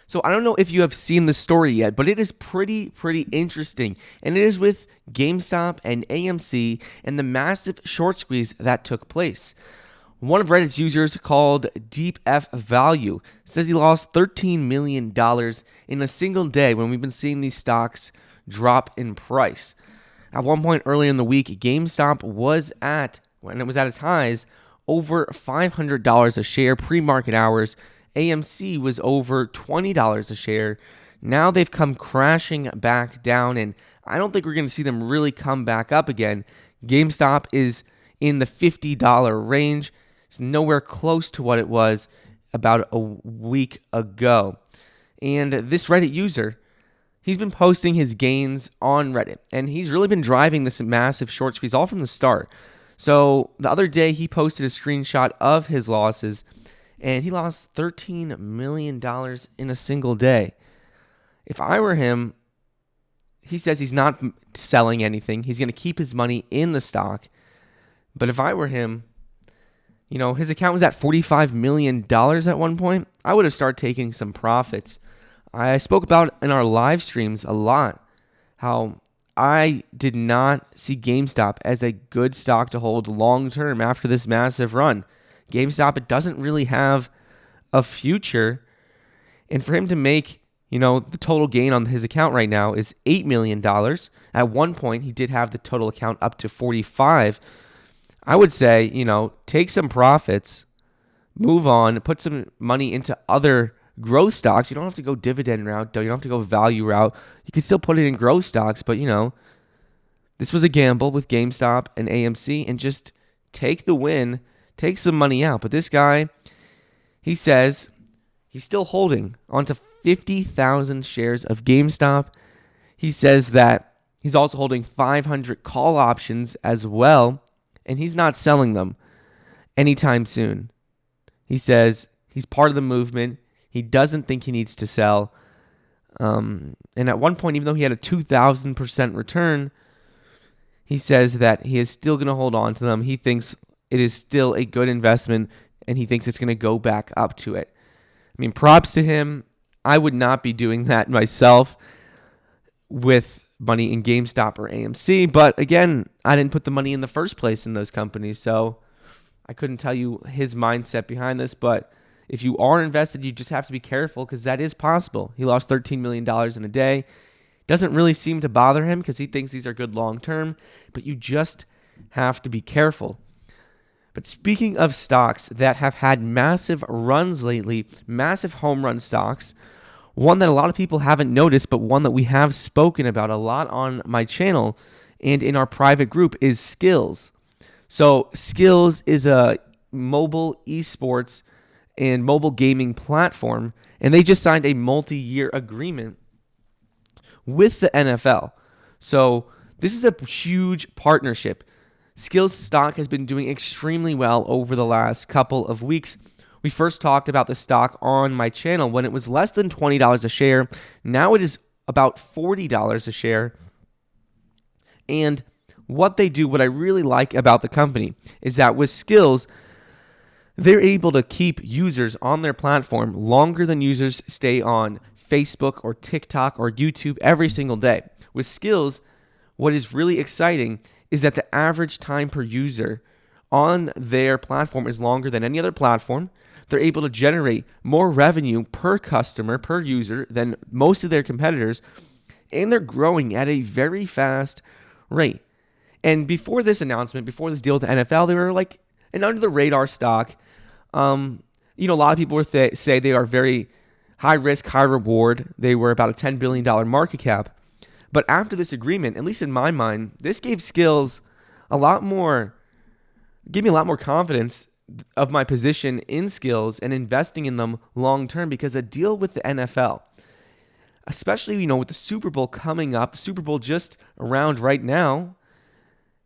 So I don't know if you have seen the story yet, but it is pretty interesting. And it is with GameStop and AMC and the massive short squeeze that took place. One of Reddit's users called Deep F Value says he lost $13 million in a single day when we've been seeing these stocks drop in price. At one point earlier in the week, GameStop was when it was at its highs, over $500 a share pre-market hours. AMC was over $20 a share. Now they've come crashing back down, and I don't think we're going to see them really come back up again. GameStop is in the $50 range. It's nowhere close to what it was about a week ago. And this Reddit user, he's been posting his gains on Reddit, and he's really been driving this massive short squeeze all from the start. So the other day, he posted a screenshot of his losses, and he lost $13 million in a single day. If I were him, he says he's not selling anything. He's going to keep his money in the stock. But if I were him, his account was at $45 million at one point. I would have started taking some profits. I spoke about in our live streams a lot how I did not see GameStop as a good stock to hold long term after this massive run. GameStop, it doesn't really have a future. And for him to make, the total gain on his account right now is $8 million. At one point, he did have the total account up to 45. I would say, take some profits, move on, put some money into other growth stocks. You don't have to go dividend route. You don't have to go value route. You can still put it in growth stocks, but, this was a gamble with GameStop and AMC, and just take the win. Take some money out. But this guy, he says he's still holding onto 50,000 shares of GameStop. He says that he's also holding 500 call options as well, and he's not selling them anytime soon. He says he's part of the movement. He doesn't think he needs to sell. And at one point, even though he had a 2,000% return, he says that he is still going to hold on to them. He thinks it is still a good investment, and he thinks it's going to go back up to it. I mean, props to him. I would not be doing that myself with money in GameStop or AMC. But again, I didn't put the money in the first place in those companies, so I couldn't tell you his mindset behind this. But if you are invested, you just have to be careful because that is possible. He lost $13 million in a day. Doesn't really seem to bother him because he thinks these are good long term, but you just have to be careful. But speaking of stocks that have had massive runs lately, massive home run stocks, one that a lot of people haven't noticed, but one that we have spoken about a lot on my channel and in our private group is Skills. So Skills is a mobile esports and mobile gaming platform, and they just signed a multi-year agreement with the NFL. So this is a huge partnership. Skills stock has been doing extremely well over the last couple of weeks. We first talked about the stock on my channel when it was less than $20 a share. Now it is about $40 a share. And what they do, what I really like about the company, is that with Skills, they're able to keep users on their platform longer than users stay on Facebook or TikTok or YouTube every single day. With Skills, what is really exciting is that the average time per user on their platform is longer than any other platform. They're able to generate more revenue per customer, per user than most of their competitors, and they're growing at a very fast rate. And before this announcement, before this deal with the NFL, they were like an under-the-radar stock. A lot of people would say they are very high risk, high reward. They were about a $10 billion market cap. But after this agreement, at least in my mind, this gave Skills gave me a lot more confidence of my position in Skills and investing in them long term, because a deal with the NFL, especially, with the Super Bowl coming up, the Super Bowl just around right now,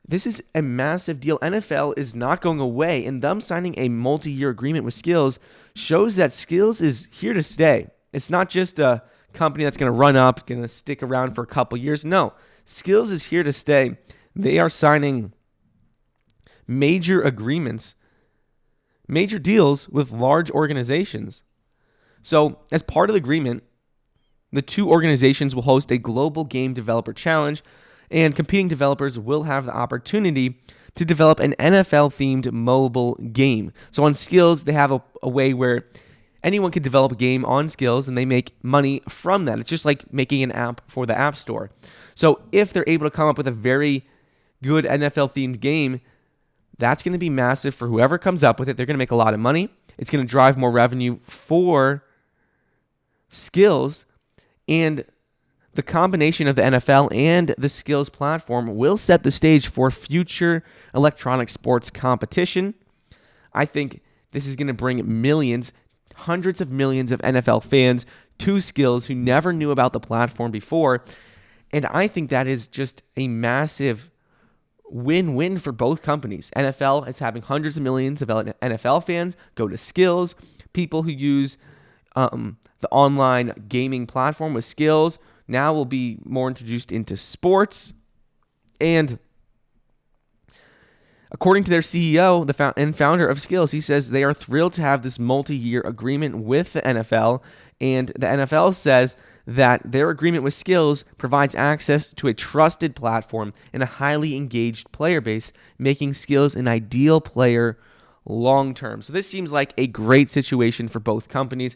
this is a massive deal. NFL is not going away, and them signing a multi-year agreement with Skills shows that Skills is here to stay. It's not just a company that's going to run up, going to stick around for a couple years. No, Skills is here to stay. They are signing major agreements, major deals with large organizations. So as part of the agreement, The two organizations will host a global game developer challenge, and competing developers will have the opportunity to develop an NFL-themed mobile game. So on Skills, they have a way where anyone can develop a game on Skills, and they make money from that. It's just like making an app for the App Store. So if they're able to come up with a very good NFL-themed game, that's going to be massive for whoever comes up with it. They're going to make a lot of money. It's going to drive more revenue for Skills, and the combination of the NFL and the Skills platform will set the stage for future electronic sports competition. I think this is going to bring millions, hundreds of millions of NFL fans to Skills who never knew about the platform before. And I think that is just a massive win-win for both companies. NFL is having hundreds of millions of NFL fans go to Skills. People who use the online gaming platform with Skills now will be more introduced into sports. And according to their CEO and founder of Skills, he says they are thrilled to have this multi-year agreement with the NFL. And the NFL says that their agreement with Skills provides access to a trusted platform and a highly engaged player base, making Skills an ideal player long-term. So this seems like a great situation for both companies.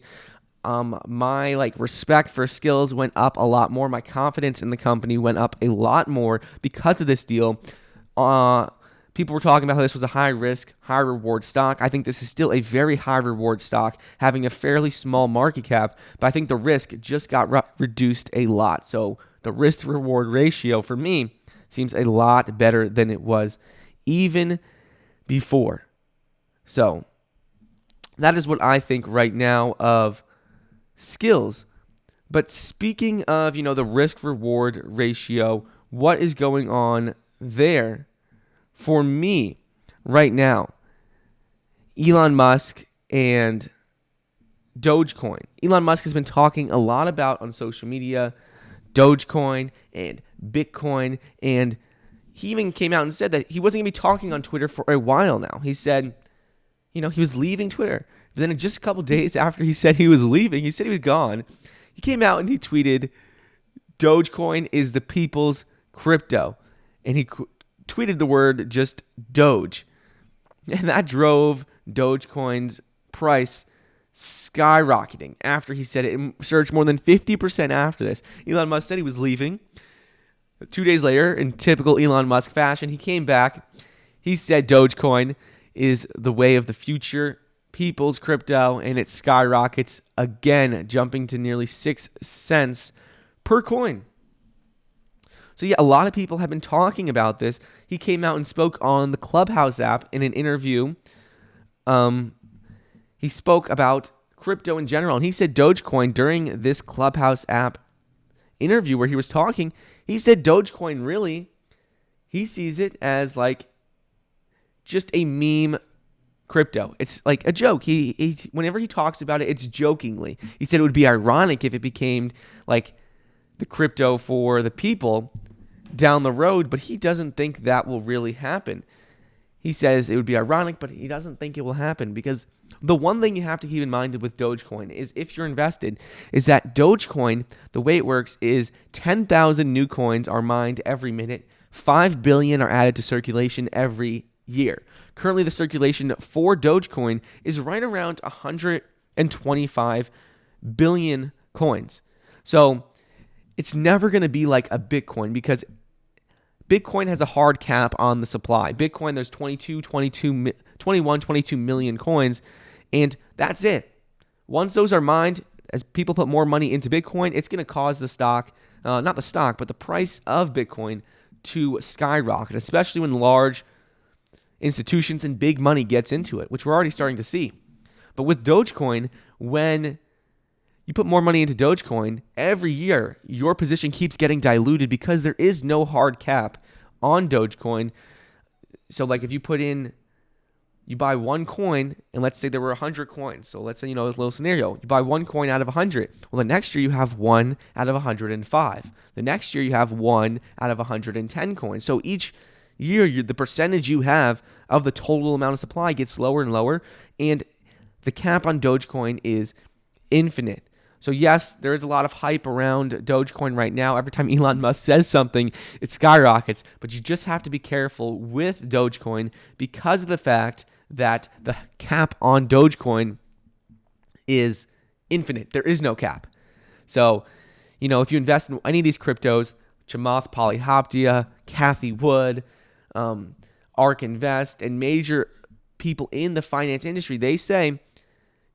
My respect for Skills went up a lot more. My confidence in the company went up a lot more because of this deal. People were talking about how this was a high-risk, high-reward stock. I think this is still a very high-reward stock, having a fairly small market cap, but I think the risk just got reduced a lot. So the risk-reward ratio for me seems a lot better than it was even before. So that is what I think right now of Skills. But speaking of, the risk-reward ratio, what is going on there? For me, right now, Elon Musk and Dogecoin. Elon Musk has been talking a lot about on social media, Dogecoin and Bitcoin, and he even came out and said that he wasn't going to be talking on Twitter for a while now. He said, he was leaving Twitter. But then just a couple days after he said he was leaving, he said he was gone, he came out and he tweeted, Dogecoin is the people's crypto. And he tweeted the word just Doge. And that drove Dogecoin's price skyrocketing after he said it. It surged more than 50% after this. Elon Musk said he was leaving. 2 days later, in typical Elon Musk fashion, he came back. He said Dogecoin is the way of the future, people's crypto, and it skyrockets again, jumping to nearly 6 cents per coin. So yeah, a lot of people have been talking about this. He came out and spoke on the Clubhouse app in an interview. He spoke about crypto in general, and he said Dogecoin during this Clubhouse app interview where he was talking. He said Dogecoin really, he sees it as like just a meme crypto. It's like a joke. He whenever he talks about it, it's jokingly. He said it would be ironic if it became like the crypto for the people down the road, but he doesn't think that will really happen. He says it would be ironic, but he doesn't think it will happen because the one thing you have to keep in mind with Dogecoin is if you're invested, is that Dogecoin, the way it works is 10,000 new coins are mined every minute. 5 billion are added to circulation every year. Currently, the circulation for Dogecoin is right around 125 billion coins. So it's never going to be like a Bitcoin because Bitcoin has a hard cap on the supply. Bitcoin, there's 22 million coins, and that's it. Once those are mined, as people put more money into Bitcoin, it's going to cause the stock, not the stock, but the price of Bitcoin to skyrocket, especially when large institutions and big money gets into it, which we're already starting to see. But with Dogecoin, when you put more money into Dogecoin, every year your position keeps getting diluted because there is no hard cap on Dogecoin. So like if you buy one coin, and let's say there were 100 coins. So let's say, this little scenario, you buy one coin out of 100. Well, the next year you have one out of 105. The next year you have one out of 110 coins. So each year, the percentage you have of the total amount of supply gets lower and lower, and the cap on Dogecoin is infinite. So yes, there is a lot of hype around Dogecoin right now. Every time Elon Musk says something, it skyrockets. But you just have to be careful with Dogecoin because of the fact that the cap on Dogecoin is infinite. There is no cap. So, if you invest in any of these cryptos, Chamath Palihapitiya, Cathie Wood, ARK Invest, and major people in the finance industry, they say,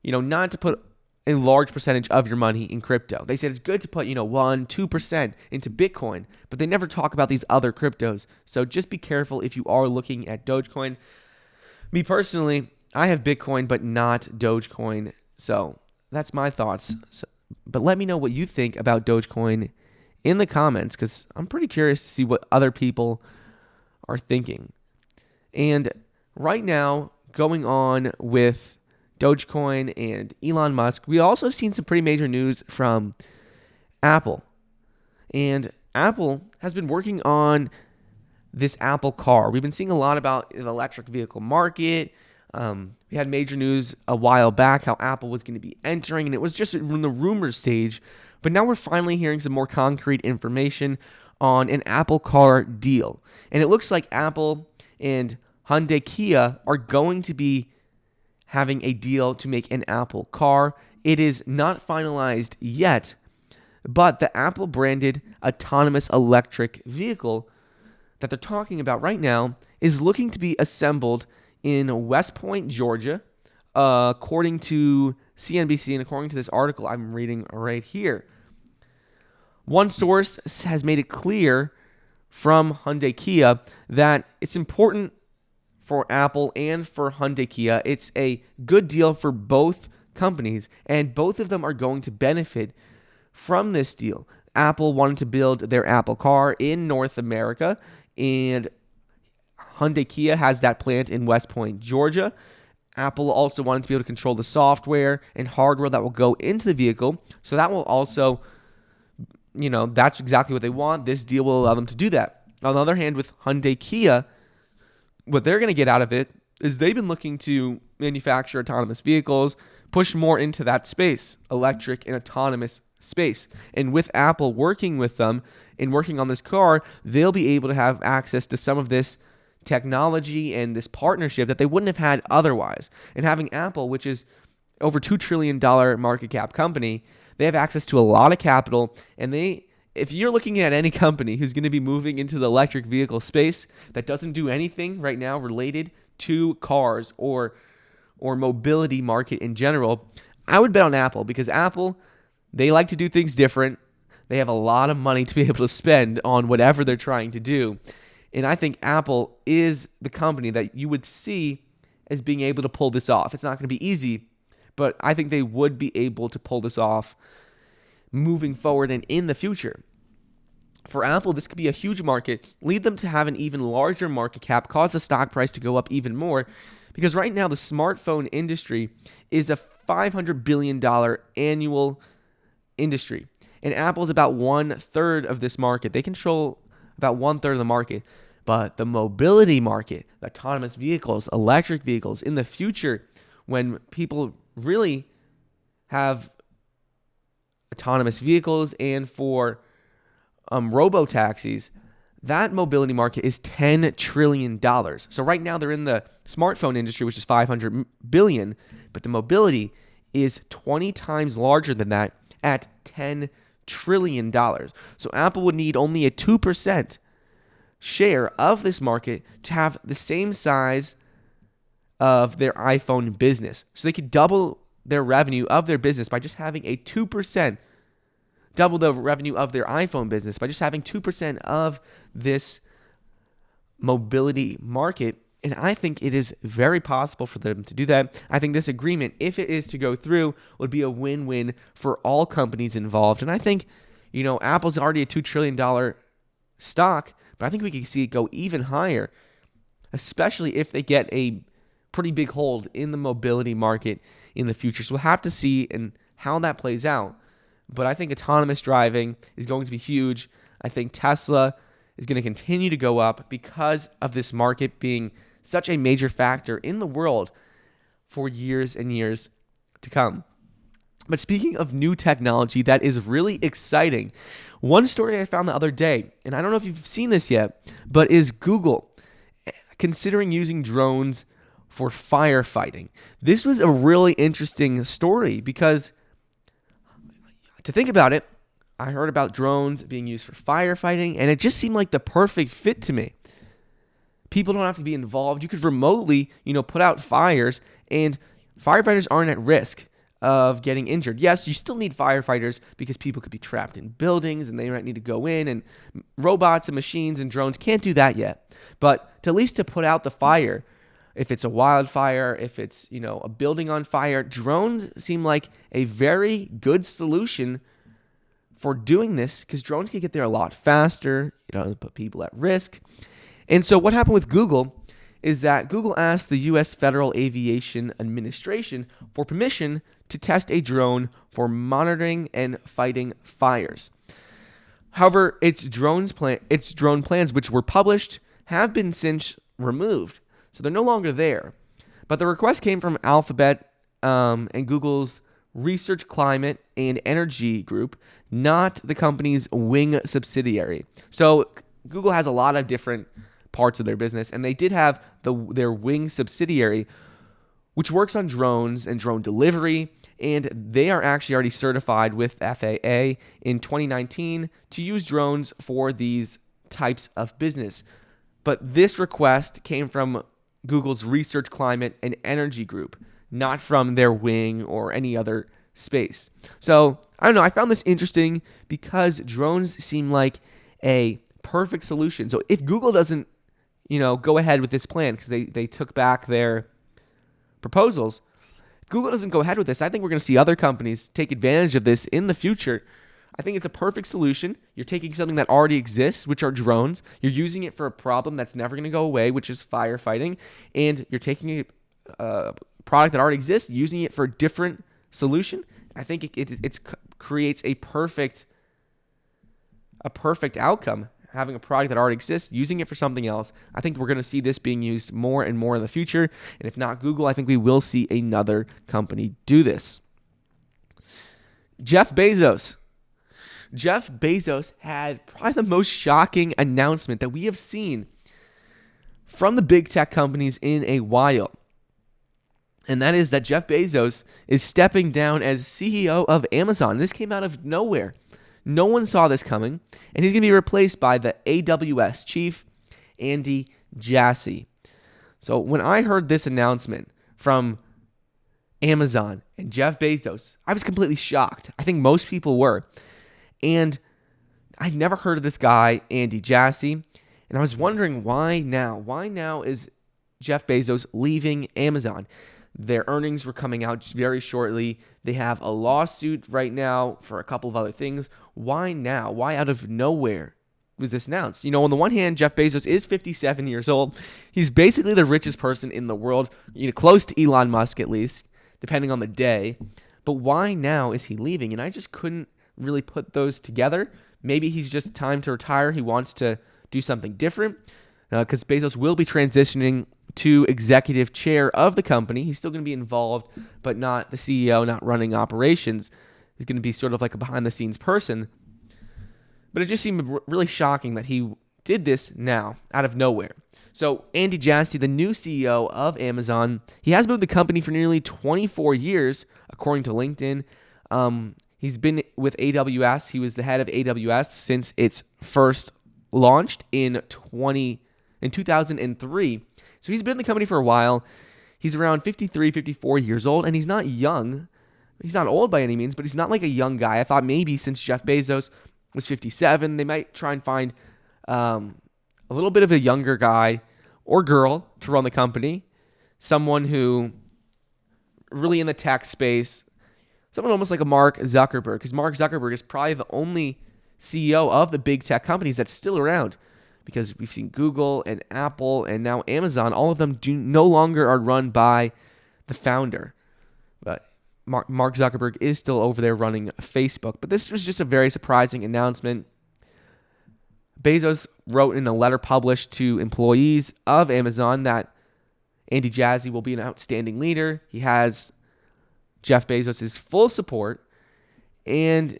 not to put a large percentage of your money in crypto. They said it's good to put, 1-2% into Bitcoin, but they never talk about these other cryptos. So just be careful if you are looking at Dogecoin. Me personally, I have Bitcoin, but not Dogecoin. So that's my thoughts. But let me know what you think about Dogecoin in the comments, because I'm pretty curious to see what other people are thinking. And right now, going on with Dogecoin and Elon Musk, we also seen some pretty major news from Apple. And Apple has been working on this Apple car. We've been seeing a lot about the electric vehicle market. We had major news a while back how Apple was going to be entering, and it was just in the rumor stage. But now we're finally hearing some more concrete information on an Apple car deal. And it looks like Apple and Hyundai Kia are going to be having a deal to make an Apple car. It is not finalized yet, but the Apple branded autonomous electric vehicle that they're talking about right now is looking to be assembled in West Point, Georgia, according to CNBC and according to this article I'm reading right here. One source has made it clear from Hyundai Kia that it's important for Apple and for Hyundai Kia. It's a good deal for both companies, and both of them are going to benefit from this deal. Apple wanted to build their Apple car in North America, and Hyundai Kia has that plant in West Point, Georgia. Apple also wanted to be able to control the software and hardware that will go into the vehicle. So that will also, that's exactly what they want. This deal will allow them to do that. On the other hand, with Hyundai Kia, what they're going to get out of it is they've been looking to manufacture autonomous vehicles, push more into that space, electric and autonomous space. And with Apple working with them and working on this car, they'll be able to have access to some of this technology and this partnership that they wouldn't have had otherwise. And having Apple, which is over $2 trillion market cap company, they have access to a lot of capital. And if you're looking at any company who's going to be moving into the electric vehicle space that doesn't do anything right now related to cars or mobility market in general, I would bet on Apple, because Apple, they like to do things different. They have a lot of money to be able to spend on whatever they're trying to do. And I think Apple is the company that you would see as being able to pull this off. It's not going to be easy, but I think they would be able to pull this off moving forward and in the future. For Apple, this could be a huge market, lead them to have an even larger market cap, cause the stock price to go up even more, because right now the smartphone industry is a $500 billion annual industry, and Apple is about 1/3 of this market. They control about 1/3 of the market. But the mobility market, the autonomous vehicles, electric vehicles, in the future, when people really have autonomous vehicles and for robo-taxis, that mobility market is $10 trillion. So right now they're in the smartphone industry, which is $500 billion, but the mobility is 20 times larger than that at $10 trillion. So Apple would need only a 2% share of this market to have the same size of their iPhone business. So they could double their revenue of their business by just having a 2%, double the revenue of their iPhone business by just having 2% of this mobility market. And I think it is very possible for them to do that. I think this agreement, if it is to go through, would be a win-win for all companies involved. And I think, Apple's already a $2 trillion stock, but I think we can see it go even higher, especially if they get a pretty big hold in the mobility market in the future. So we'll have to see and how that plays out. But I think autonomous driving is going to be huge. I think Tesla is going to continue to go up because of this market being such a major factor in the world for years and years to come. But speaking of new technology that is really exciting, one story I found the other day, and I don't know if you've seen this yet, but is Google considering using drones for firefighting. This was a really interesting story because, to think about it, I heard about drones being used for firefighting, and it just seemed like the perfect fit to me. People don't have to be involved. You could remotely, put out fires, and firefighters aren't at risk of getting injured. Yes, you still need firefighters because people could be trapped in buildings and they might need to go in, and robots and machines and drones can't do that yet. But at least to put out the fire, if it's a wildfire, if it's, a building on fire, drones seem like a very good solution for doing this because drones can get there a lot faster, put people at risk. And so what happened with Google is that Google asked the U.S. Federal Aviation Administration for permission to test a drone for monitoring and fighting fires. However, its drone plans, which were published, have been since removed, so they're no longer there. But the request came from Alphabet and Google's Research, Climate, and Energy Group, not the company's Wing subsidiary. So Google has a lot of different parts of their business, and they did have their Wing subsidiary, which works on drones and drone delivery, and they are actually already certified with FAA in 2019 to use drones for these types of business. But this request came from Google's Research, Climate, and Energy Group, not from their Wing or any other space. So, I don't know, I found this interesting because drones seem like a perfect solution. So if Google doesn't, go ahead with this plan because they took back their proposals, if Google doesn't go ahead with this, I think we're going to see other companies take advantage of this in the future. I think it's a perfect solution. You're taking something that already exists, which are drones. You're using it for a problem that's never going to go away, which is firefighting. And you're taking a product that already exists, using it for a different solution. I think it creates a perfect outcome. Having a product that already exists, using it for something else. I think we're going to see this being used more and more in the future. And if not Google, I think we will see another company do this. Jeff Bezos. Jeff Bezos had probably the most shocking announcement that we have seen from the big tech companies in a while. And that is that Jeff Bezos is stepping down as CEO of Amazon. This came out of nowhere. No one saw this coming, and he's going to be replaced by the AWS chief, Andy Jassy. So when I heard this announcement from Amazon and Jeff Bezos, I was completely shocked. I think most people were. And I'd never heard of this guy, Andy Jassy, and I was wondering why now? Why now is Jeff Bezos leaving Amazon? Their earnings were coming out very shortly. They have a lawsuit right now for a couple of other things. Why now? Why out of nowhere was this announced? On the one hand, Jeff Bezos is 57 years old. He's basically the richest person in the world, close to Elon Musk at least, depending on the day. But why now is he leaving? And I just couldn't really put those together. Maybe he's just time to retire. He wants to do something different because Bezos will be transitioning to executive chair of the company. He's still going to be involved, but not the CEO, not running operations. He's going to be sort of like a behind-the-scenes person. But it just seemed really shocking that he did this now, out of nowhere. So Andy Jassy, the new CEO of Amazon, he has been with the company for nearly 24 years, according to LinkedIn. He's been with AWS. He was the head of AWS since it's first launched in 2003. So he's been in the company for a while. He's around 53, 54 years old, and he's not young. He's not old by any means, but he's not like a young guy. I thought maybe since Jeff Bezos was 57, they might try and find a little bit of a younger guy or girl to run the company, someone who really in the tech space, someone almost like a Mark Zuckerberg, because Mark Zuckerberg is probably the only CEO of the big tech companies that's still around. Because we've seen Google and Apple and now Amazon, all of them no longer are run by the founder. But Mark Zuckerberg is still over there running Facebook. But this was just a very surprising announcement. Bezos wrote in a letter published to employees of Amazon that Andy Jassy will be an outstanding leader. He has Jeff Bezos' full support. And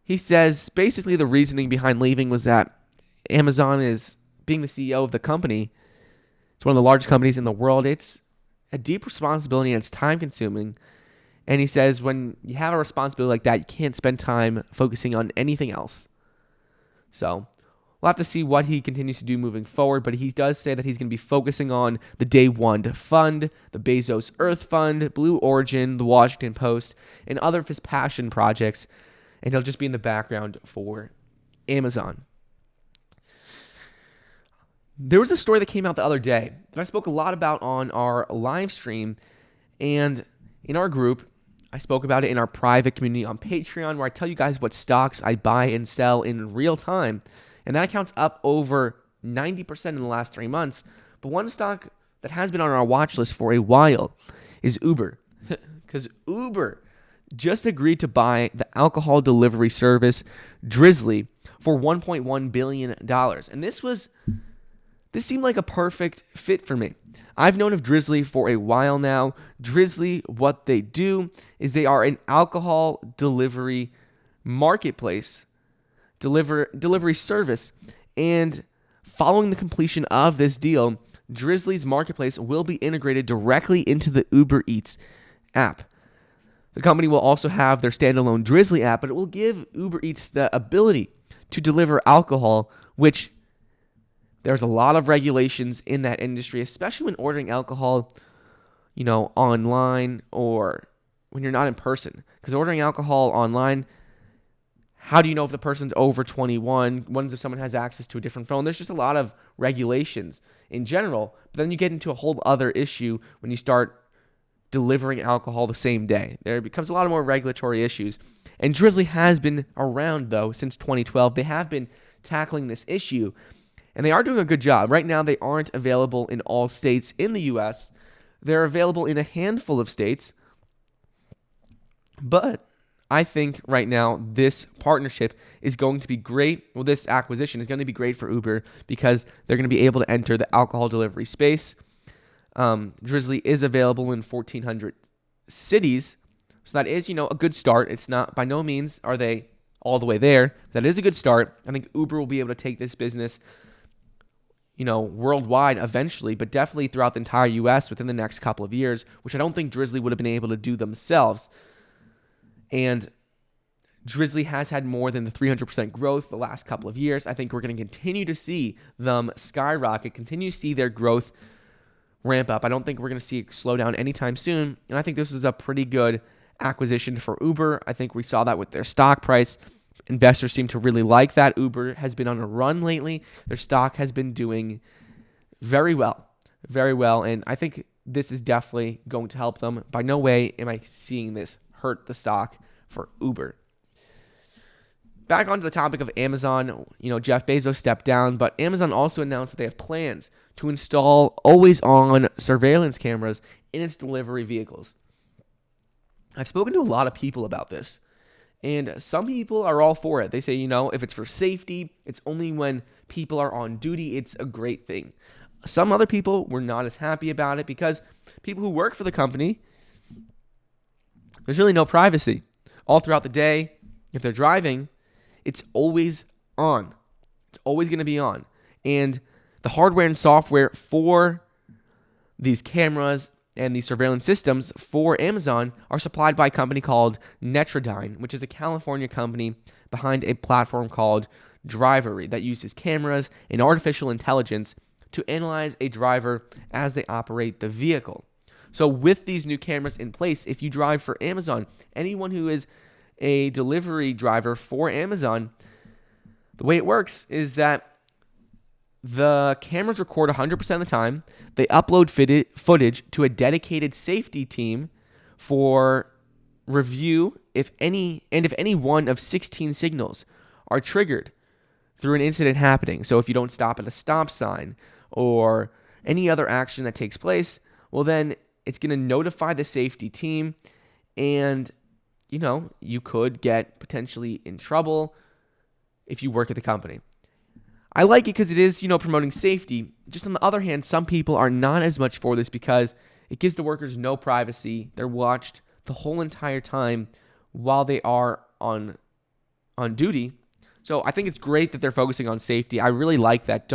he says basically the reasoning behind leaving was that Amazon is being the CEO of the company. It's one of the largest companies in the world. It's a deep responsibility and it's time consuming. And he says when you have a responsibility like that, you can't spend time focusing on anything else. So we'll have to see what he continues to do moving forward, but he does say that he's going to be focusing on the Day One Fund, the Bezos Earth Fund, Blue Origin, the Washington Post, and other of his passion projects, and he'll just be in the background for Amazon. There was a story that came out the other day that I spoke a lot about on our live stream, and in our group, I spoke about it in our private community on Patreon, where I tell you guys what stocks I buy and sell in real time. And that account's up over 90% in the last 3 months. But one stock that has been on our watch list for a while is Uber. Because Uber just agreed to buy the alcohol delivery service Drizzly for $1.1 billion. And this seemed like a perfect fit for me. I've known of Drizzly for a while now. Drizzly, what they do is they are an alcohol delivery marketplace, delivery service. And following the completion of this deal, Drizzly's marketplace will be integrated directly into the Uber Eats app. The company will also have their standalone Drizzly app, but it will give Uber Eats the ability to deliver alcohol, which there's a lot of regulations in that industry, especially when ordering alcohol, online or when you're not in person. Because ordering alcohol online, how do you know if the person's over 21? What if someone has access to a different phone? There's just a lot of regulations in general. But then you get into a whole other issue when you start delivering alcohol the same day. There becomes a lot of more regulatory issues. And Drizzly has been around, though, since 2012. They have been tackling this issue. And they are doing a good job. Right now, they aren't available in all states in the U.S. They're available in a handful of states. But I think right now this partnership is going to be great. Well, this acquisition is going to be great for Uber because they're going to be able to enter the alcohol delivery space. Drizzly is available in 1,400 cities. So that is, a good start. It's not, by no means are they all the way there. That is a good start. I think Uber will be able to take this business worldwide eventually, but definitely throughout the entire U.S. within the next couple of years, which I don't think Drizzly would have been able to do themselves. And Drizzly has had more than the 300% growth the last couple of years. I think we're going to continue to see them skyrocket, continue to see their growth ramp up. I don't think we're going to see it slow down anytime soon. And I think this is a pretty good acquisition for Uber. I think we saw that with their stock price. Investors seem to really like that. Uber has been on a run lately. Their stock has been doing very well, and I think this is definitely going to help them. By no way am I seeing this hurt the stock for Uber. Back onto the topic of Amazon, Jeff Bezos stepped down, but Amazon also announced that they have plans to install always-on surveillance cameras in its delivery vehicles. I've spoken to a lot of people about this. And some people are all for it. They say, if it's for safety, it's only when people are on duty, it's a great thing. Some other people were not as happy about it because people who work for the company, there's really no privacy. All throughout the day, if they're driving, it's always on. It's always going to be on. And the hardware and software for these cameras and these surveillance systems for Amazon are supplied by a company called Netrodyne, which is a California company behind a platform called Drivery that uses cameras and artificial intelligence to analyze a driver as they operate the vehicle. So with these new cameras in place, if you drive for Amazon, anyone who is a delivery driver for Amazon, the way it works is that the cameras record 100% of the time. They upload footage to a dedicated safety team for review if any one of 16 signals are triggered through an incident happening. So if you don't stop at a stop sign or any other action that takes place, well then it's going to notify the safety team and you could get potentially in trouble if you work at the company. I like it because it is, promoting safety. Just on the other hand, some people are not as much for this because it gives the workers no privacy. They're watched the whole entire time while they are on duty. So I think it's great that they're focusing on safety. I really like that.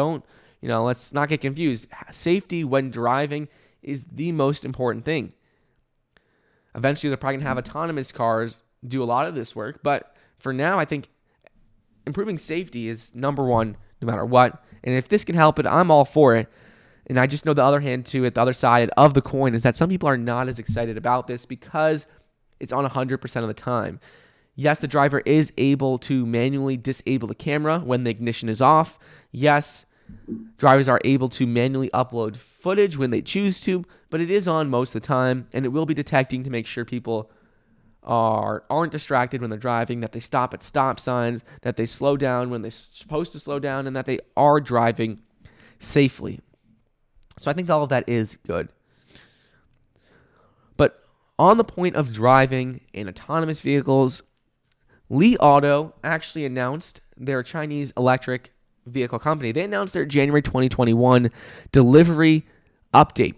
Let's not get confused. Safety when driving is the most important thing. Eventually, they're probably going to have autonomous cars do a lot of this work. But for now, I think improving safety is number one, no matter what. And if this can help it, I'm all for it. And I just know the other hand, too, at the other side of the coin is that some people are not as excited about this because it's on 100% of the time. Yes, the driver is able to manually disable the camera when the ignition is off. Yes, drivers are able to manually upload footage when they choose to, but it is on most of the time, and it will be detecting to make sure people aren't distracted when they're driving, that they stop at stop signs, that they slow down when they're supposed to slow down, and that they are driving safely. So I think all of that is good. But on the point of driving in autonomous vehicles, Li Auto actually announced their Chinese electric vehicle company. They announced their January 2021 delivery update,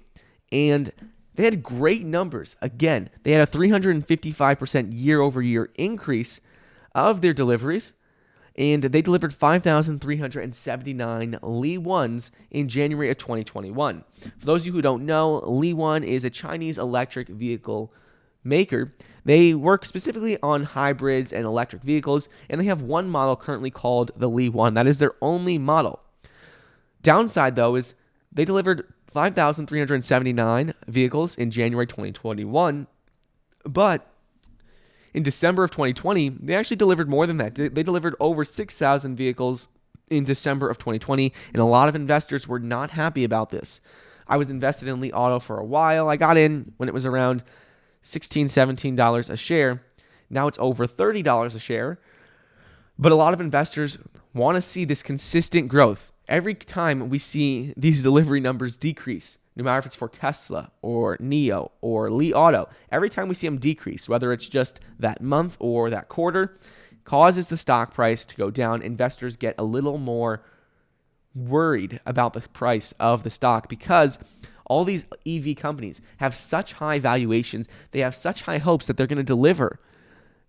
and they had great numbers. Again, they had a 355% year-over-year increase of their deliveries, and they delivered 5,379 Li Ones in January of 2021. For those of you who don't know, Li One is a Chinese electric vehicle maker. They work specifically on hybrids and electric vehicles, and they have one model currently called the Li One. That is their only model. Downside, though, is they delivered 5,379 vehicles in January 2021, but in December of 2020, they actually delivered more than that. They delivered over 6,000 vehicles in December of 2020, and a lot of investors were not happy about this. I was invested in Li Auto for a while. I got in when it was around $16, $17 a share. Now it's over $30 a share. But a lot of investors want to see this consistent growth. Every time we see these delivery numbers decrease, no matter if it's for Tesla or NIO or Li Auto, every time we see them decrease, whether it's just that month or that quarter, causes the stock price to go down. Investors get a little more worried about the price of the stock because all these EV companies have such high valuations. They have such high hopes that they're going to deliver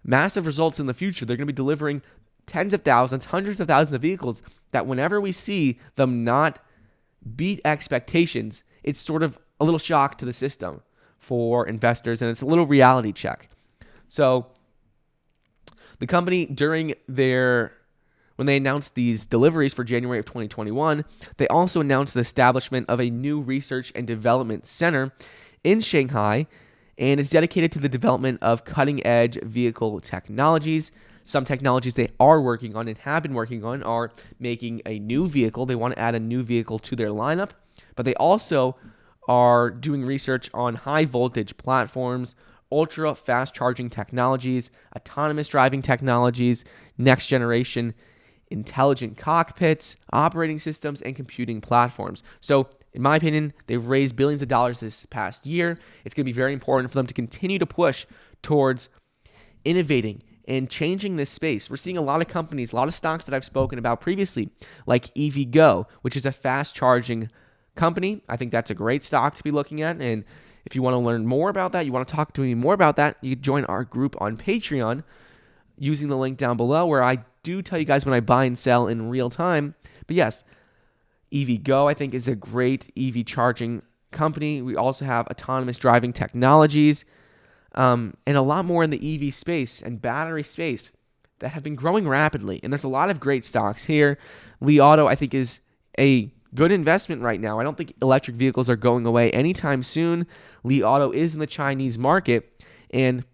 massive results in the future. They're going to be delivering tens of thousands, hundreds of thousands of vehicles that whenever we see them not beat expectations, it's sort of a little shock to the system for investors, and it's a little reality check. So the company, when they announced these deliveries for January of 2021, they also announced the establishment of a new research and development center in Shanghai, and it's dedicated to the development of cutting-edge vehicle technologies. Some technologies they are working on and have been working on are making a new vehicle. They want to add a new vehicle to their lineup, but they also are doing research on high-voltage platforms, ultra-fast charging technologies, autonomous driving technologies, next-generation intelligent cockpits, operating systems, and computing platforms. So, in my opinion, they've raised billions of dollars this past year. It's going to be very important for them to continue to push towards innovating and changing this space. We're seeing a lot of companies, a lot of stocks that I've spoken about previously, like EVgo, which is a fast charging company. I think that's a great stock to be looking at. And if you want to learn more about that, you want to talk to me more about that, you can join our group on Patreon using the link down below, where I do tell you guys when I buy and sell in real time. But yes, EVgo, I think, is a great EV charging company. We also have autonomous driving technologies, and a lot more in the EV space and battery space that have been growing rapidly. And there's a lot of great stocks here. Li Auto, I think, is a good investment right now. I don't think electric vehicles are going away anytime soon. Li Auto is in the Chinese market, and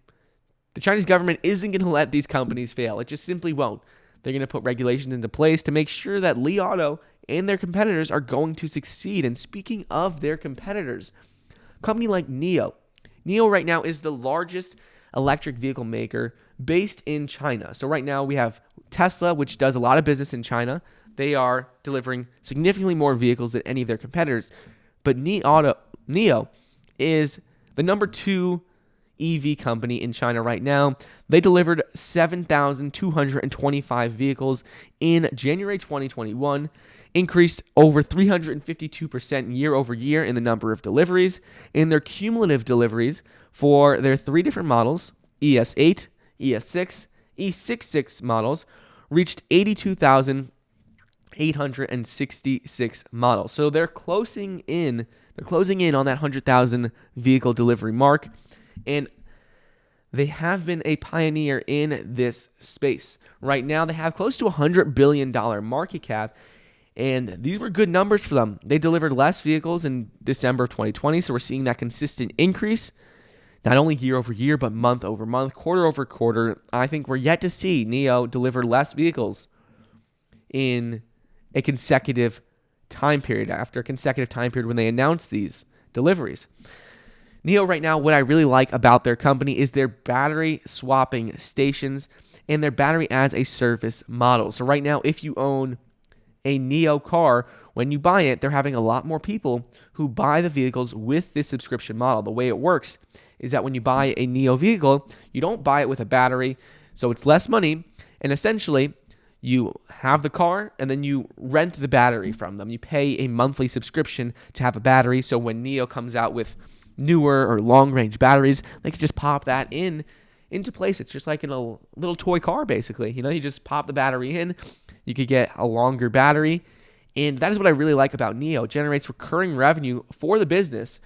the Chinese government isn't going to let these companies fail. It just simply won't. They're going to put regulations into place to make sure that Li Auto and their competitors are going to succeed. And speaking of their competitors, a company like NIO. NIO right now is the largest electric vehicle maker based in China. So right now we have Tesla, which does a lot of business in China. They are delivering significantly more vehicles than any of their competitors. But NIO is the number 2 EV company in China right now. They delivered 7,225 vehicles in January 2021, increased over 352% year over year in the number of deliveries, and their cumulative deliveries for their three different models, ES8, ES6, E66 models, reached 82,866 models. So they're closing in on that 100,000 vehicle delivery mark, and they have been a pioneer in this space. Right now, they have close to $100 billion market cap, and these were good numbers for them. They delivered less vehicles in December of 2020, so we're seeing that consistent increase, not only year over year, but month over month, quarter over quarter. I think we're yet to see NIO deliver less vehicles in a consecutive time period, after a consecutive time period when they announced these deliveries. NIO right now, what I really like about their company is their battery swapping stations and their battery as a service model. So right now, if you own a NIO car, when you buy it, they're having a lot more people who buy the vehicles with this subscription model. The way it works is that when you buy a NIO vehicle, you don't buy it with a battery, so it's less money, and essentially you have the car and then you rent the battery from them. You pay a monthly subscription to have a battery, so when NIO comes out with newer or long-range batteries, they can just pop that into place. It's just like in a little toy car, basically. You just pop the battery in, you could get a longer battery, and that is what I really like about NIO. It generates recurring revenue for the business.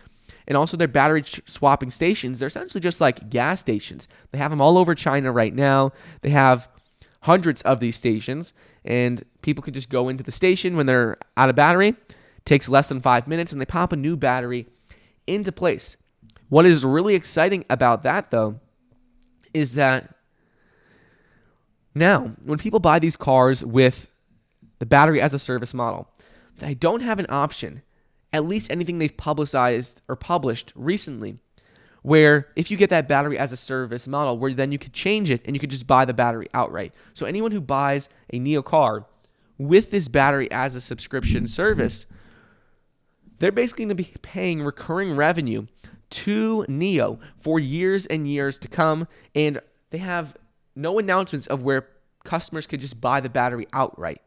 And also their battery swapping stations, they're essentially just like gas stations. They have them all over China right now. They have hundreds of these stations, and people can just go into the station when they're out of battery. It takes less than 5 minutes, and they pop a new battery into place. What is really exciting about that, though, is that now when people buy these cars with the battery as a service model, they don't have an option, at least anything they've publicized or published recently, where if you get that battery as a service model, where then you could change it and you could just buy the battery outright. So anyone who buys a NIO car with this battery as a subscription service, they're basically going to be paying recurring revenue to NIO for years and years to come, and they have no announcements of where customers could just buy the battery outright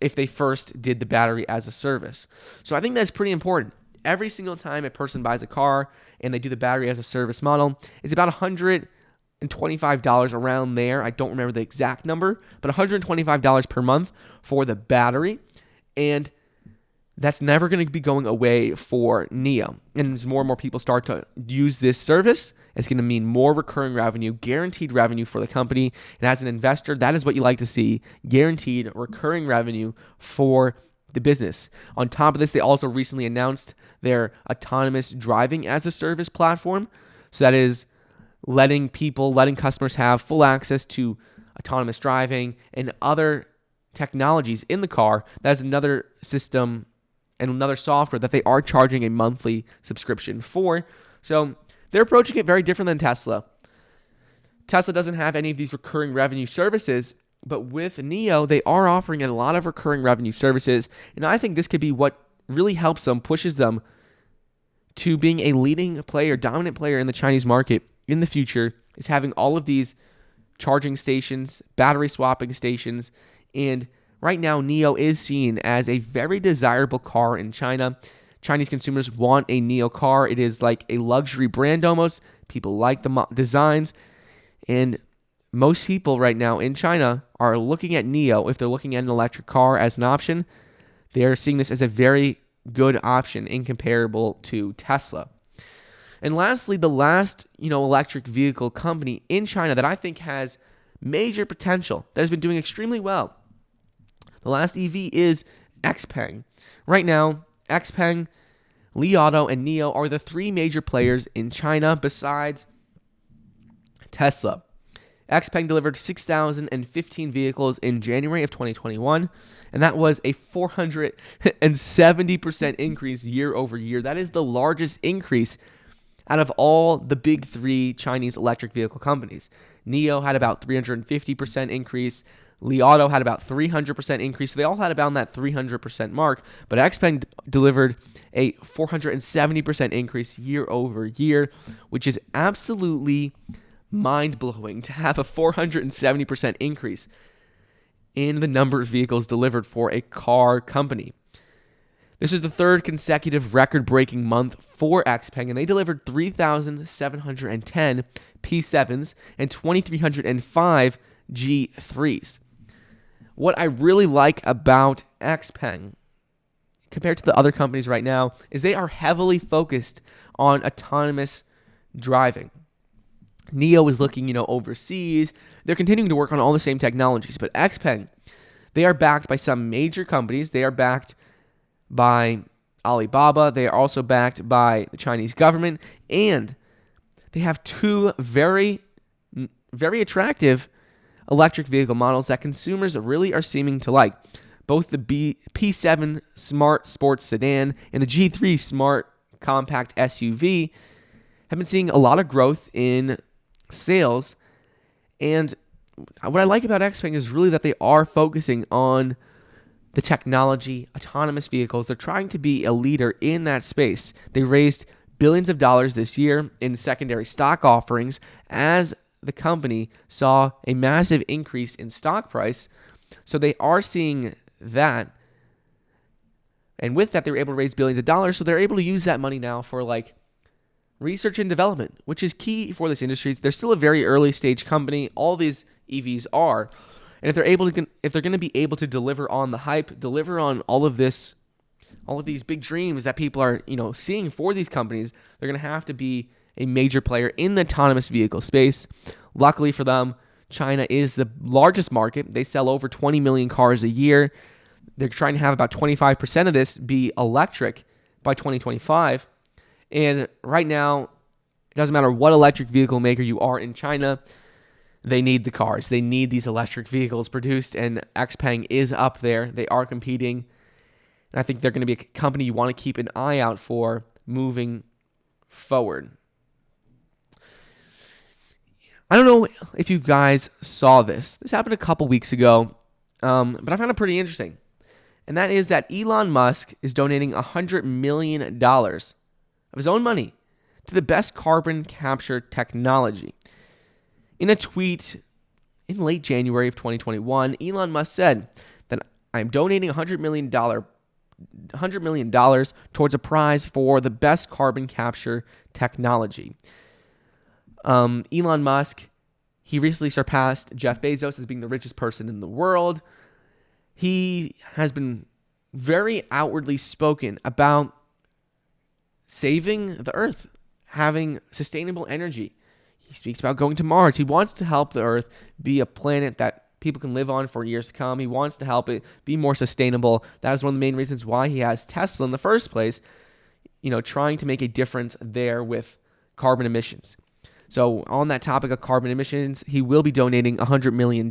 if they first did the battery as a service. So I think that's pretty important. Every single time a person buys a car and they do the battery as a service model, it's about $125 around there. I don't remember the exact number, but $125 per month for the battery. And that's never going to be going away for NIO. And as more and more people start to use this service, it's going to mean more recurring revenue, guaranteed revenue for the company. And as an investor, that is what you like to see, guaranteed recurring revenue for the business. On top of this, they also recently announced their autonomous driving as a service platform. So that is letting customers have full access to autonomous driving and other technologies in the car. That is another system and another software that they are charging a monthly subscription for. So they're approaching it very different than Tesla. Tesla doesn't have any of these recurring revenue services, but with NIO, they are offering a lot of recurring revenue services, and I think this could be what really helps them, pushes them to being a leading player, dominant player in the Chinese market in the future, is having all of these charging stations, battery swapping stations, and right now, NIO is seen as a very desirable car in China. Chinese consumers want a NIO car. It is like a luxury brand almost. People like the designs. And most people right now in China are looking at NIO. If they're looking at an electric car as an option, they are seeing this as a very good option incomparable to Tesla. And lastly, the last electric vehicle company in China that I think has major potential, that has been doing extremely well, the last EV is Xpeng. Right now, Xpeng, Li Auto, and NIO are the three major players in China besides Tesla. Xpeng delivered 6,015 vehicles in January of 2021, and that was a 470% increase year over year. That is the largest increase out of all the big three Chinese electric vehicle companies. NIO had about 350% increase. Li Auto had about 300% increase. So they all had about that 300% mark, but Xpeng delivered a 470% increase year over year, which is absolutely mind-blowing to have a 470% increase in the number of vehicles delivered for a car company. This is the third consecutive record-breaking month for Xpeng, and they delivered 3,710 P7s and 2,305 G3s. What I really like about Xpeng, compared to the other companies right now, is they are heavily focused on autonomous driving. NIO is looking, overseas. They're continuing to work on all the same technologies, but Xpeng, they are backed by some major companies. They are backed by Alibaba. They are also backed by the Chinese government, and they have two very, very attractive electric vehicle models that consumers really are seeming to like. Both the P7 Smart Sports Sedan and the G3 Smart Compact SUV have been seeing a lot of growth in sales. And what I like about Xpeng is really that they are focusing on the technology, autonomous vehicles. They're trying to be a leader in that space. They raised billions of dollars this year in secondary stock offerings as the company saw a massive increase in stock price. So they are seeing that. And with that, they were able to raise billions of dollars. So they're able to use that money now for research and development, which is key for this industry. They're still a very early stage company. All these EVs are. And if they're going to be able to deliver on the hype, deliver on all of these big dreams that people are, seeing for these companies, they're going to have to be a major player in the autonomous vehicle space. Luckily for them, China is the largest market. They sell over 20 million cars a year. They're trying to have about 25% of this be electric by 2025. And right now, it doesn't matter what electric vehicle maker you are in China, they need the cars. They need these electric vehicles produced, and Xpeng is up there. They are competing, and I think they're going to be a company you want to keep an eye out for moving forward. I don't know if you guys saw this. This happened a couple weeks ago, but I found it pretty interesting. And that is that Elon Musk is donating $100 million of his own money to the best carbon capture technology. In a tweet in late January of 2021, Elon Musk said that I'm donating $100 million towards a prize for the best carbon capture technology. Elon Musk, he recently surpassed Jeff Bezos as being the richest person in the world. He has been very outwardly spoken about saving the earth, having sustainable energy. He speaks about going to Mars. He wants to help the earth be a planet that people can live on for years to come. He wants to help it be more sustainable. That is one of the main reasons why he has Tesla in the first place, trying to make a difference there with carbon emissions. So on that topic of carbon emissions, he will be donating $100 million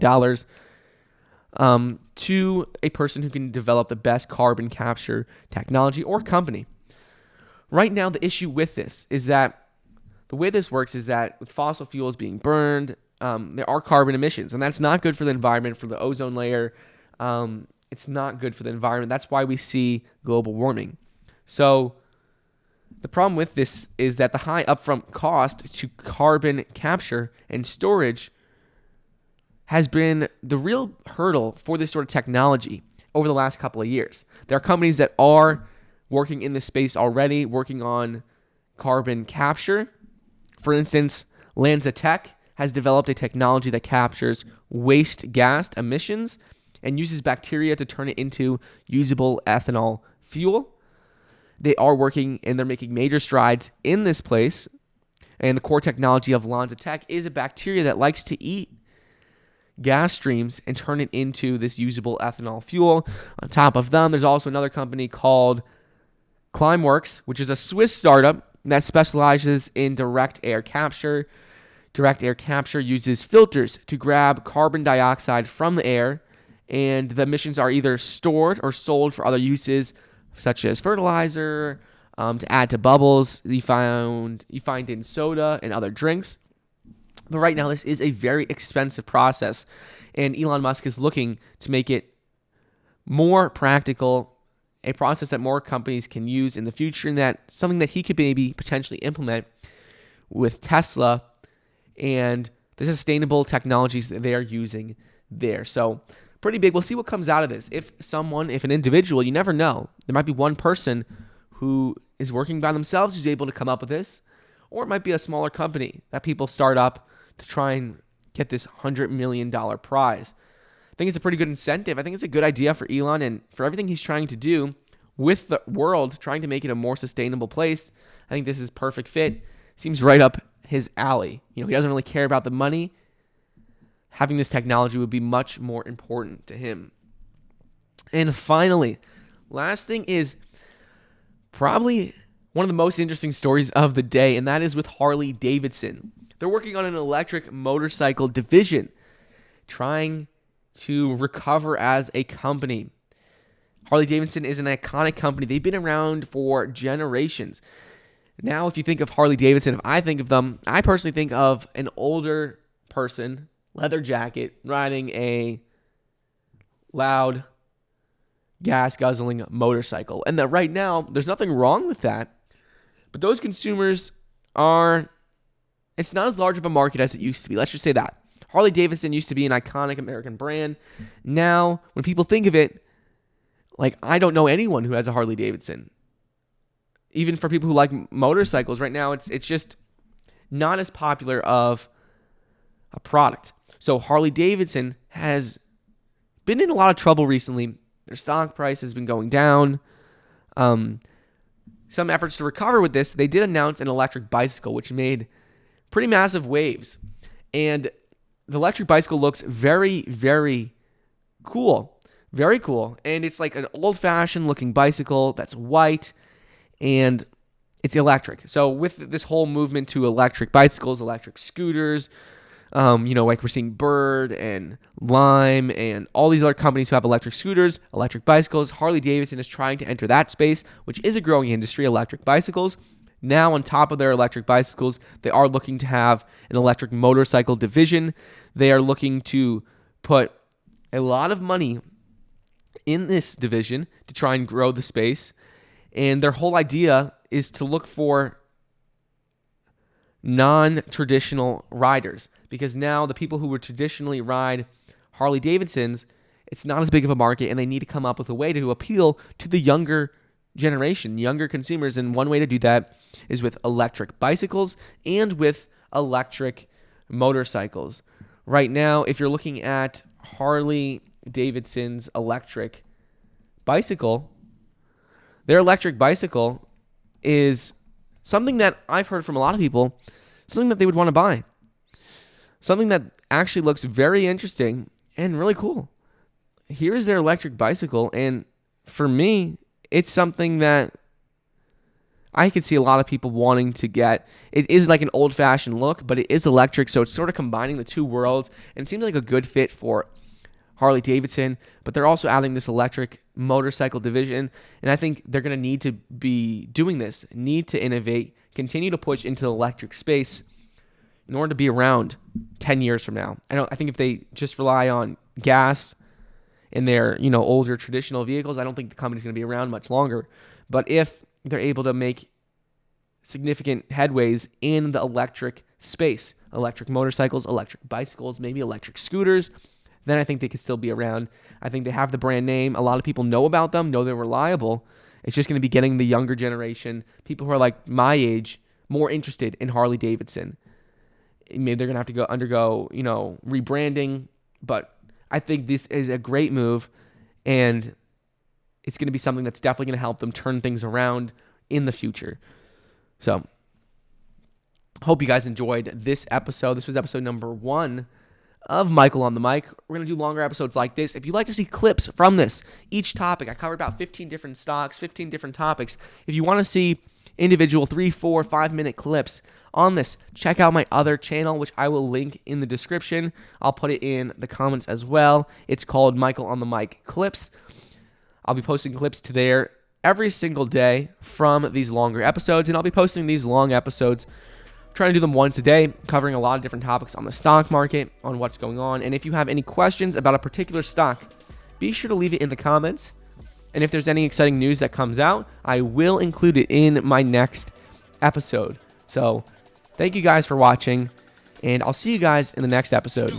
to a person who can develop the best carbon capture technology or company. Right now, the issue with this is that the way this works is that with fossil fuels being burned, there are carbon emissions, and that's not good for the environment, for the ozone layer. It's not good for the environment. That's why we see global warming. So the problem with this is that the high upfront cost to carbon capture and storage has been the real hurdle for this sort of technology over the last couple of years. There are companies that are working in this space already, working on carbon capture. For instance, LanzaTech has developed a technology that captures waste gas emissions and uses bacteria to turn it into usable ethanol fuel. They are working and they're making major strides in this place. And the core technology of LanzaTech is a bacteria that likes to eat gas streams and turn it into this usable ethanol fuel. On top of them, there's also another company called Climeworks, which is a Swiss startup that specializes in direct air capture. Direct air capture uses filters to grab carbon dioxide from the air, and the emissions are either stored or sold for other uses, such as fertilizer, to add to bubbles you find in soda and other drinks. But right now, this is a very expensive process, and Elon Musk is looking to make it more practical, a process that more companies can use in the future, and that something that he could maybe potentially implement with Tesla and the sustainable technologies that they are using there. So pretty big. We'll see what comes out of this. If an individual, you never know. There might be one person who is working by themselves who's able to come up with this, or it might be a smaller company that people start up to try and get this $100 million prize. I think it's a pretty good incentive. I think it's a good idea for Elon and for everything he's trying to do with the world, trying to make it a more sustainable place. I think this is perfect fit. Seems right up his alley. He doesn't really care about the money. Having this technology would be much more important to him. And finally, last thing is probably one of the most interesting stories of the day, and that is with Harley Davidson. They're working on an electric motorcycle division, trying to recover as a company. Harley Davidson is an iconic company. They've been around for generations. Now, if you think of Harley Davidson, if I think of them, I personally think of an older person, leather jacket, riding a loud, gas-guzzling motorcycle. And that right now, there's nothing wrong with that. But those consumers it's not as large of a market as it used to be. Let's just say that. Harley Davidson used to be an iconic American brand. Now, when people think of it, I don't know anyone who has a Harley Davidson. Even for people who like motorcycles, right now, it's just not as popular of a product. So Harley Davidson has been in a lot of trouble recently. Their stock price has been going down. Some efforts to recover with this, they did announce an electric bicycle, which made pretty massive waves. And the electric bicycle looks very, very cool. Very cool. And it's like an old-fashioned looking bicycle that's white, and it's electric. So with this whole movement to electric bicycles, electric scooters, like we're seeing Bird and Lime and all these other companies who have electric scooters, electric bicycles, Harley Davidson is trying to enter that space, which is a growing industry, electric bicycles. Now, on top of their electric bicycles, they are looking to have an electric motorcycle division. They are looking to put a lot of money in this division to try and grow the space. And their whole idea is to look for non-traditional riders, because now the people who would traditionally ride Harley Davidsons, it's not as big of a market, and they need to come up with a way to appeal to the younger generation, younger consumers. And one way to do that is with electric bicycles and with electric motorcycles. Right now, if you're looking at Harley Davidson's electric bicycle, their electric bicycle is something that I've heard from a lot of people, something that they would want to buy. Something that actually looks very interesting and really cool. Here's their electric bicycle, and for me, it's something that I could see a lot of people wanting to get. It is like an old-fashioned look, but it is electric, so it's sort of combining the two worlds, and it seems like a good fit for Harley Davidson, but they're also adding this electric motorcycle division, and I think they're going to need to be doing this, need to innovate, continue to push into the electric space in order to be around 10 years from now. I think if they just rely on gas in their older traditional vehicles, I don't think the company's going to be around much longer. But if they're able to make significant headways in the electric space, electric motorcycles, electric bicycles, maybe electric scooters, then I think they could still be around. I think they have the brand name. A lot of people know about them, know they're reliable. It's just going to be getting the younger generation, people who are like my age, more interested in Harley Davidson. Maybe they're going to have to undergo rebranding, but I think this is a great move, and it's going to be something that's definitely going to help them turn things around in the future. So, hope you guys enjoyed this episode. This was episode number 1 of Michael on the Mic. We're going to do longer episodes like this. If you'd like to see clips from this, each topic, I covered about 15 different stocks, 15 different topics. If you want to see individual 3, 4, 5-minute clips on this, check out my other channel, which I will link in the description. I'll put it in the comments as well. It's called Michael on the Mic Clips. I'll be posting clips to there every single day from these longer episodes, and I'll be posting these long episodes trying to do them once a day, covering a lot of different topics on the stock market, on what's going on. And if you have any questions about a particular stock, be sure to leave it in the comments. And if there's any exciting news that comes out, I will include it in my next episode. So thank you guys for watching, and I'll see you guys in the next episode.